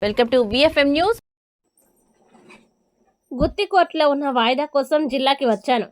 Welcome to VFM news. గుత్తికోటలో ఉన్న వాయిదా కోసం జిల్లాకి వచ్చాను.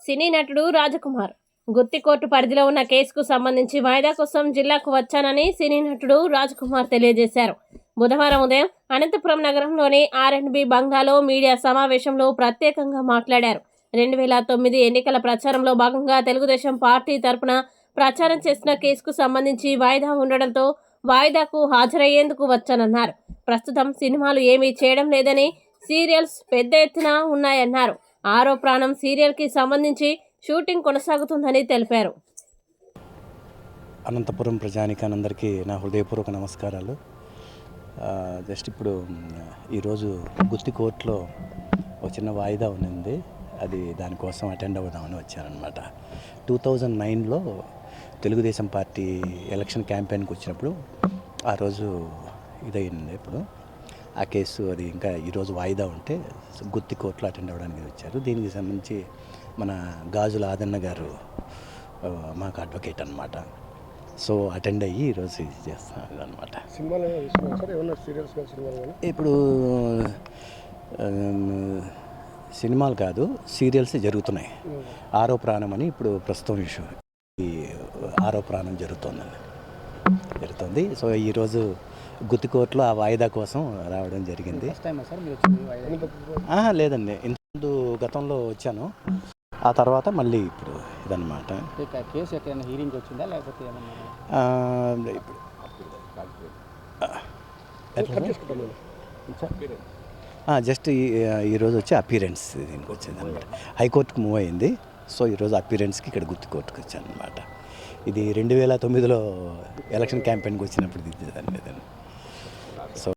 సినీ నటుడు రాజకుమార్ గుత్తికోట పరిధిలో ఉన్న కేసుకు సంబంధించి వాయిదా కోసం జిల్లాకు వచ్చానని సినీ నటుడు రాజకుమార్ తెలియజేశారు. బుధవారం ఉదయం అనంతపురం నగరంలోని R&B బంగ్లాలో మీడియా సమావేశంలో ప్రత్యేకంగా మాట్లాడారు. 2009 ఎన్నికల ప్రచారంలో భాగంగా తెలుగుదేశం పార్టీ తరపున ప్రచారం చేసిన కేసుకు సంబంధించి వాయిదా ఉండడంతో వాయిదాకు హాజరయ్యేందుకు వచ్చానన్నారు. ప్రస్తుతం సినిమాలు ఏమీ చేయడం లేదని, సీరియల్స్ పెద్ద ఎత్తున ఉన్నాయన్నారు. ఆరో ప్రాణం సీరియల్కి సంబంధించి షూటింగ్ కొనసాగుతుందని తెలిపారు. అనంతపురం ప్రజానికానందరికీ నా హృదయపూర్వక నమస్కారాలు. జస్ట్ ఇప్పుడు ఈరోజు గుత్తికోటలో ఒక చిన్న వాయిదా ఉన్నింది. అది దానికోసం అటెండ్ అవుదామని వచ్చానమాట. 2009లో తెలుగుదేశం పార్టీ ఎలక్షన్ క్యాంపెయిన్కి వచ్చినప్పుడు ఆ రోజు ఇదైంది. ఇప్పుడు ఆ కేసు అది ఇంకా ఈరోజు వాయిదా ఉంటే గుత్తికోటలో అటెండ్ అవ్వడానికి వచ్చారు. దీనికి సంబంధించి మన గాజుల ఆదన్న గారు మాకు అడ్వకేట్ అనమాట. సో అటెండ్ అయ్యి ఈరోజు ఇది చేస్తున్నారు అనమాట. ఇప్పుడు సినిమాలు కాదు, సీరియల్స్ జరుగుతున్నాయి. ఆరో ప్రాణం అని ఇప్పుడు ప్రస్తుతం ఇష్యూ, ఈ ఆరో ప్రాణం జరుగుతుంది. సో ఈరోజు గుత్తికోటలో ఆ వాయిదా కోసం రావడం జరిగింది. లేదండి, ఇంతకుముందు గతంలో వచ్చాను. ఆ తర్వాత మళ్ళీ ఇప్పుడు ఇదన్నమాట. కేసు ఎక్కడైనా హీరింగ్ వచ్చిందా లేకపోతే జస్ట్ ఈరోజు వచ్చి అపీరెన్స్ దీనికి వచ్చింది అనమాట. హైకోర్టుకు మూవ్ అయింది. సో ఈరోజు అపీరెన్స్కి ఇక్కడ గుత్తికోటకు వచ్చాను అనమాట. ఇది 2009లో ఎలక్షన్ క్యాంపెయిన్కి వచ్చినప్పుడు దిద్దేదాన్ని లేదండి.